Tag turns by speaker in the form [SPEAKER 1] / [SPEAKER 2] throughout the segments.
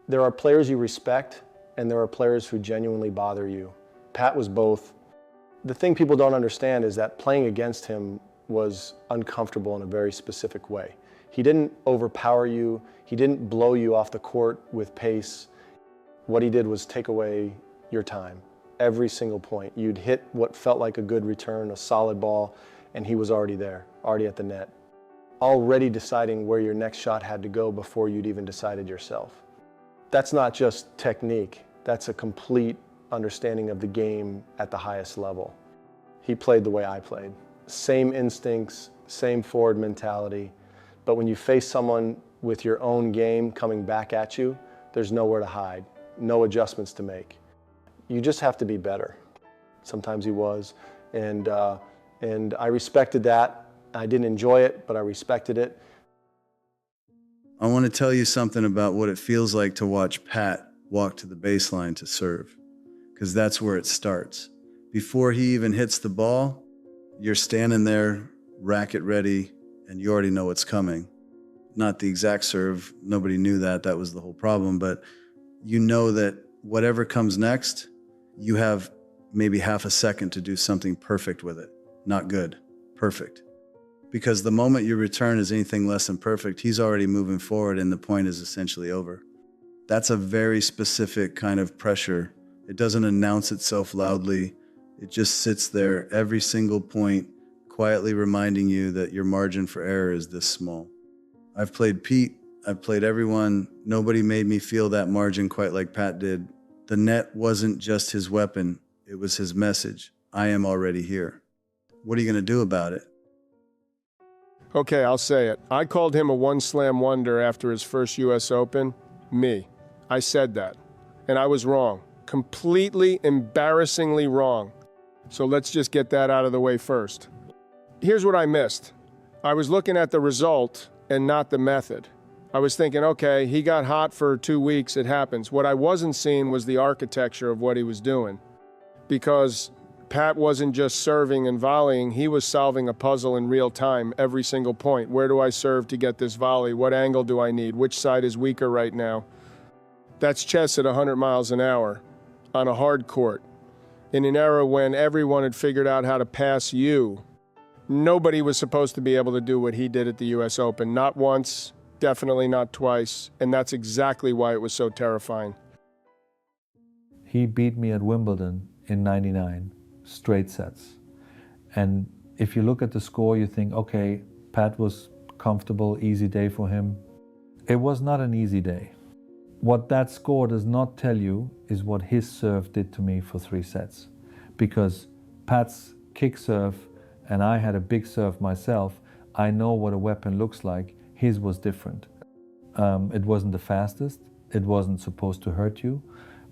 [SPEAKER 1] There are players you respect, and there are players who genuinely bother you. Pat was both. The thing people don't understand is that playing against him was uncomfortable in a very specific way. He didn't overpower you. He didn't blow you off the court with pace. What he did was take away your time. Every single point. You'd hit what felt like a good return, a solid ball, and he was already there, already at the net, already deciding where your next shot had to go before you'd even decided yourself. That's not just technique. That's a complete understanding of the game at the highest level. He played the way I played. Same instincts, same forward mentality, but when you face someone with your own game coming back at you, there's nowhere to hide, no adjustments to make. You just have to be better. Sometimes he was, and I respected that. I didn't enjoy it, but I respected it.
[SPEAKER 2] I want to tell you something about what it feels like to watch Pat walk to the baseline to serve, because that's where it starts. Before he even hits the ball, you're standing there, racket ready, and you already know what's coming. Not the exact serve, nobody knew that, that was the whole problem, but you know that whatever comes next, you have maybe half a second to do something perfect with it. Not good, perfect. Because the moment your return is anything less than perfect, he's already moving forward and the point is essentially over. That's a very specific kind of pressure. It doesn't announce itself loudly. It just sits there every single point, quietly reminding you that your margin for error is this small. I've played Pete, I've played everyone. Nobody made me feel that margin quite like Pat did. The net wasn't just his weapon, it was his message. I am already here. What are you going to do about it?
[SPEAKER 3] Okay, I'll say it. I called him a one-slam wonder after his first US Open. Me. I said that. And I was wrong. Completely embarrassingly wrong. So let's just get that out of the way first. Here's what I missed. I was looking at the result and not the method. I was thinking, okay, he got hot for 2 weeks, it happens. What I wasn't seeing was the architecture of what he was doing. Because Pat wasn't just serving and volleying, he was solving a puzzle in real time, every single point. Where do I serve to get this volley? What angle do I need? Which side is weaker right now? That's chess at 100 miles an hour, on a hard court, in an era when everyone had figured out how to pass you. Nobody was supposed to be able to do what he did at the US Open, not once, definitely not twice, and that's exactly why it was so terrifying.
[SPEAKER 4] He beat me at Wimbledon in '99. Straight sets. And if you look at the score, you think, okay, Pat was comfortable, easy day for him. It was not an easy day. What that score does not tell you is what his serve did to me for 3 sets. Because Pat's kick serve, and I had a big serve myself, I know what a weapon looks like. His was different. It wasn't the fastest, it wasn't supposed to hurt you,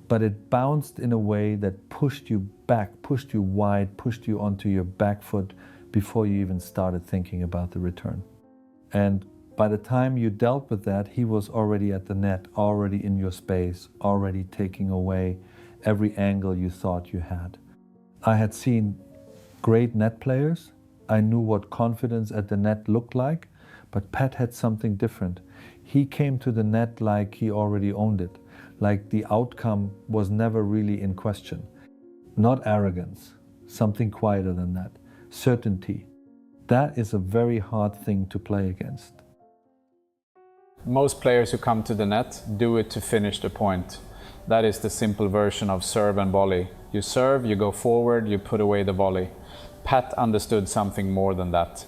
[SPEAKER 4] but it bounced in a way that pushed you back, pushed you wide, pushed you onto your back foot before you even started thinking about the return. And by the time you dealt with that, he was already at the net, already in your space, already taking away every angle you thought you had. I had seen great net players. I knew what confidence at the net looked like, but Pat had something different. He came to the net like he already owned it. Like the outcome was never really in question. Not arrogance, something quieter than that. Certainty. That is a very hard thing to play against.
[SPEAKER 5] Most players who come to the net do it to finish the point. That is the simple version of serve and volley. You serve, you go forward, you put away the volley. Pat understood something more than that.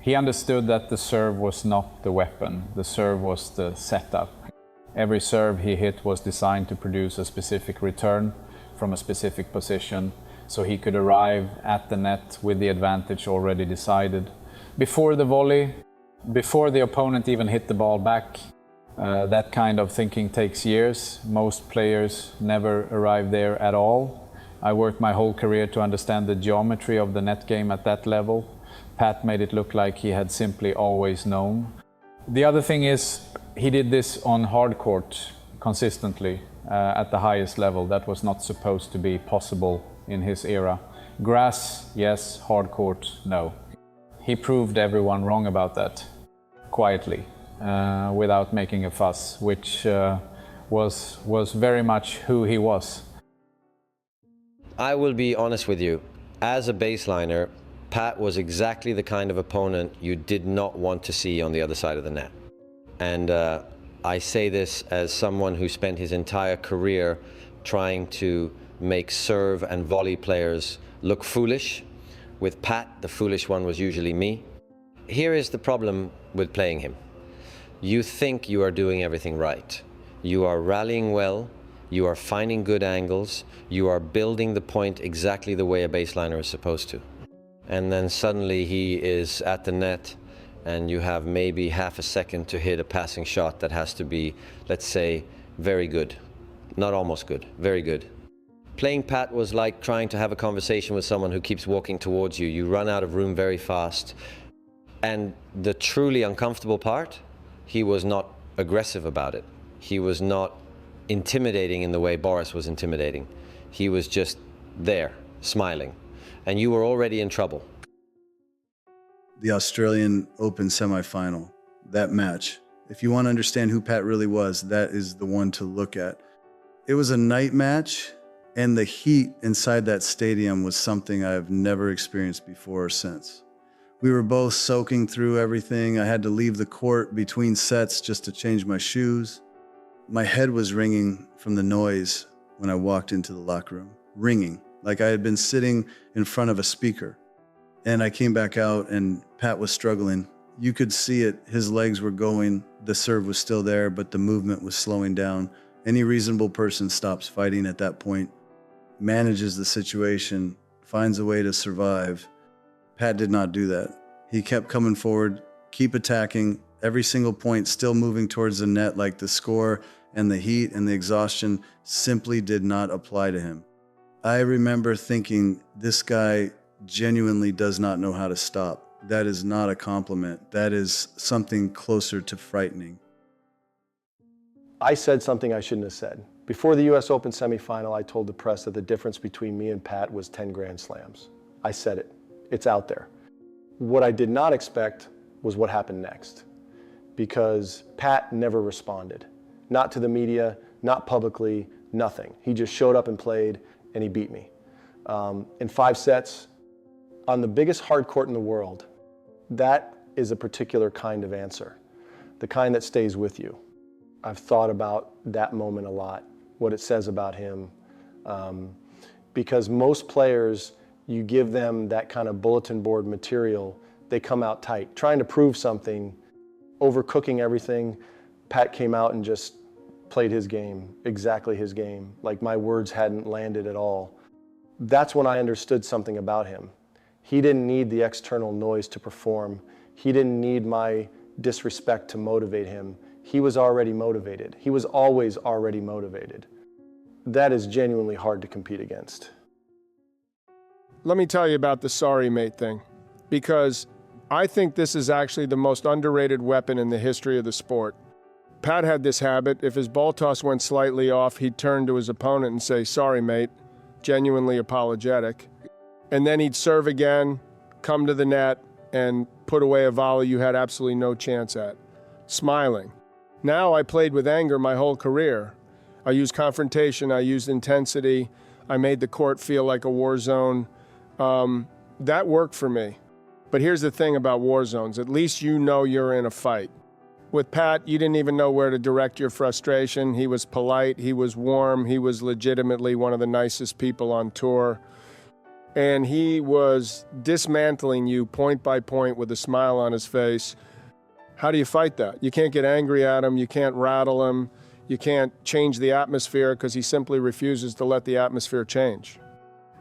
[SPEAKER 5] He understood that the serve was not the weapon, the serve was the setup. Every serve he hit was designed to produce a specific return from a specific position, so he could arrive at the net with the advantage already decided. Before the volley, before the opponent even hit the ball back, that kind of thinking takes years. Most players never arrive there at all. I worked my whole career to understand the geometry of the net game at that level. Pat made it look like he had simply always known. The other thing is, he did this on hard court consistently at the highest level. That was not supposed to be possible in his era. Grass, yes. Hard court, no. He proved everyone wrong about that, quietly, without making a fuss, which was very much who he was.
[SPEAKER 6] I will be honest with you. As a baseliner, Pat was exactly the kind of opponent you did not want to see on the other side of the net. And I say this as someone who spent his entire career trying to make serve and volley players look foolish. With Pat, the foolish one was usually me. Here is the problem with playing him. You think you are doing everything right. You are rallying well, you are finding good angles, you are building the point exactly the way a baseliner is supposed to. And then suddenly he is at the net and you have maybe half a second to hit a passing shot that has to be, let's say, very good. Not almost good, very good. Playing Pat was like trying to have a conversation with someone who keeps walking towards you. You run out of room very fast. And the truly uncomfortable part, he was not aggressive about it. He was not intimidating in the way Boris was intimidating. He was just there, smiling. And you were already in trouble.
[SPEAKER 2] The Australian Open semifinal, that match. If you want to understand who Pat really was, that is the one to look at. It was a night match, and the heat inside that stadium was something I've never experienced before or since. We were both soaking through everything. I had to leave the court between sets just to change my shoes. My head was ringing from the noise when I walked into the locker room. Ringing, like I had been sitting in front of a speaker. And I came back out and Pat was struggling. You could see it, his legs were going, the serve was still there, but the movement was slowing down. Any reasonable person stops fighting at that point, manages the situation, finds a way to survive. Pat did not do that. He kept coming forward, keep attacking, every single point still moving towards the net, like the score and the heat and the exhaustion simply did not apply to him. I remember thinking, this guy genuinely does not know how to stop. That is not a compliment. That is something closer to frightening.
[SPEAKER 1] I said something I shouldn't have said. Before the US Open semifinal, I told the press that the difference between me and Pat was 10 Grand Slams. I said it. It's out there. What I did not expect was what happened next, because Pat never responded. Not to the media, not publicly, nothing. He just showed up and played, and he beat me. In 5 sets, on the biggest hard court in the world, that is a particular kind of answer, the kind that stays with you. I've thought about that moment a lot, what it says about him, because most players, you give them that kind of bulletin board material, they come out tight, trying to prove something, overcooking everything. Pat came out and just played his game, exactly his game, like my words hadn't landed at all. That's when I understood something about him. He didn't need the external noise to perform. He didn't need my disrespect to motivate him. He was already motivated. He was always already motivated. That is genuinely hard to compete against.
[SPEAKER 3] Let me tell you about the sorry mate thing, because I think this is actually the most underrated weapon in the history of the sport. Pat had this habit. If his ball toss went slightly off, he'd turn to his opponent and say, "Sorry, mate," genuinely apologetic. And then he'd serve again, come to the net, and put away a volley you had absolutely no chance at, smiling. Now I played with anger my whole career. I used confrontation, I used intensity, I made the court feel like a war zone. That worked for me. But here's the thing about war zones, at least you know you're in a fight. With Pat, you didn't even know where to direct your frustration. He was polite, he was warm, he was legitimately one of the nicest people on tour. And he was dismantling you point by point with a smile on his face. How do you fight that? You can't get angry at him, you can't rattle him, you can't change the atmosphere because he simply refuses to let the atmosphere change.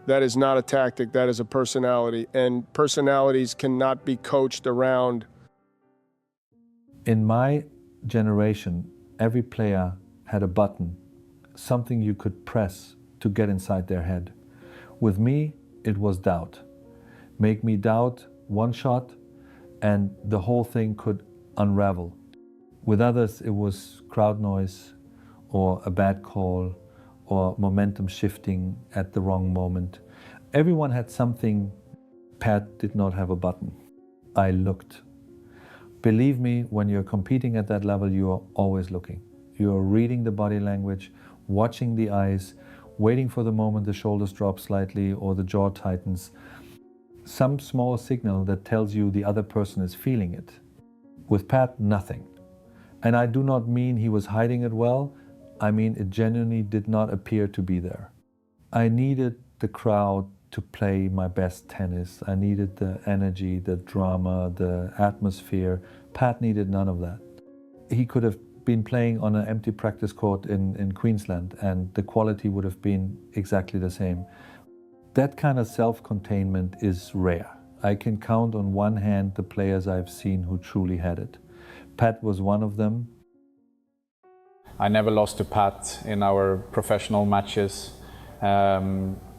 [SPEAKER 3] That is not a tactic, that is a personality, and personalities cannot be coached around.
[SPEAKER 4] In my generation, every player had a button, something you could press to get inside their head. With me, it was doubt. Make me doubt one shot, and the whole thing could unravel. With others, it was crowd noise, or a bad call, or momentum shifting at the wrong moment. Everyone had something. Pat did not have a button. I looked. Believe me, when you're competing at that level, you are always looking. You're reading the body language, watching the eyes, waiting for the moment the shoulders drop slightly or the jaw tightens. Some small signal that tells you the other person is feeling it. With Pat, nothing. And I do not mean he was hiding it well. I mean it genuinely did not appear to be there. I needed the crowd to play my best tennis. I needed the energy, the drama, the atmosphere. Pat needed none of that. He could have been playing on an empty practice court in Queensland and the quality would have been exactly the same. That kind of self-containment is rare. I can count on one hand the players I've seen who truly had it. Pat was one of them.
[SPEAKER 5] I never lost to Pat in our professional matches.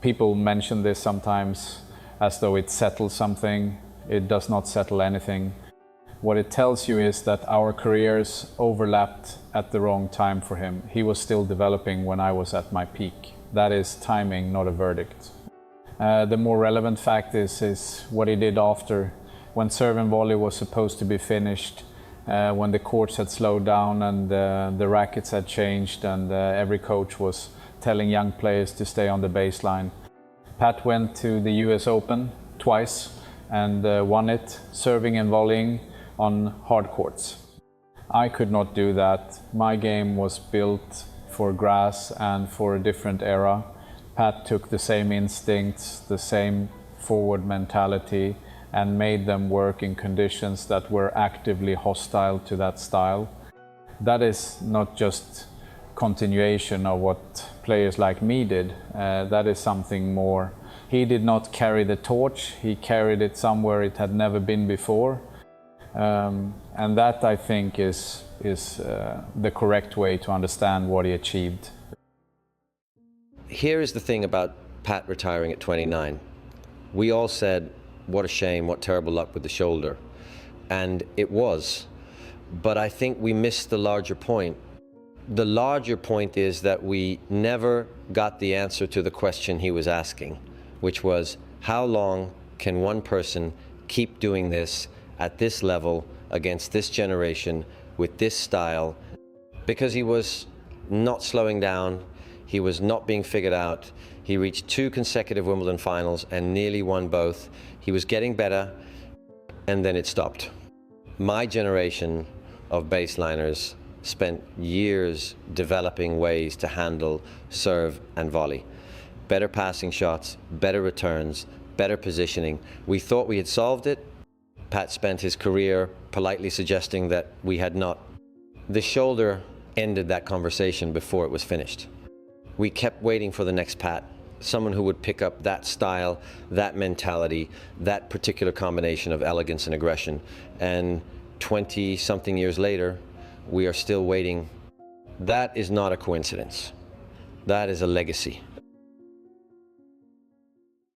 [SPEAKER 5] People mention this sometimes as though it settles something. It does not settle anything. What it tells you is that our careers overlapped at the wrong time for him. He was still developing when I was at my peak. That is timing, not a verdict. The more relevant fact is what he did after. When serve and volley was supposed to be finished, when the courts had slowed down and the rackets had changed and every coach was telling young players to stay on the baseline. Pat went to the US Open twice and won it, serving and volleying on hard courts. I could not do that. My game was built for grass and for a different era. Pat took the same instincts, the same forward mentality, and made them work in conditions that were actively hostile to that style. That is not just continuation of what players like me did. That is something more. He did not carry the torch, he carried it somewhere it had never been before. And that, I think, is the correct way to understand what he achieved.
[SPEAKER 6] Here is the thing about Pat retiring at 29. We all said, what a shame, what terrible luck with the shoulder. And it was. But I think we missed the larger point. The larger point is that we never got the answer to the question he was asking, which was, how long can one person keep doing this at this level against this generation with this style? Because he was not slowing down, he was not being figured out. He reached 2 consecutive Wimbledon finals and nearly won both. He was getting better, and then it stopped. My generation of baseliners spent years developing ways to handle serve and volley. Better passing shots, better returns, better positioning. We thought we had solved it. Pat spent his career politely suggesting that we had not. The shoulder ended that conversation before it was finished. We kept waiting for the next Pat, someone who would pick up that style, that mentality, that particular combination of elegance and aggression. And 20-something years later, we are still waiting. That is not a coincidence. That is a legacy.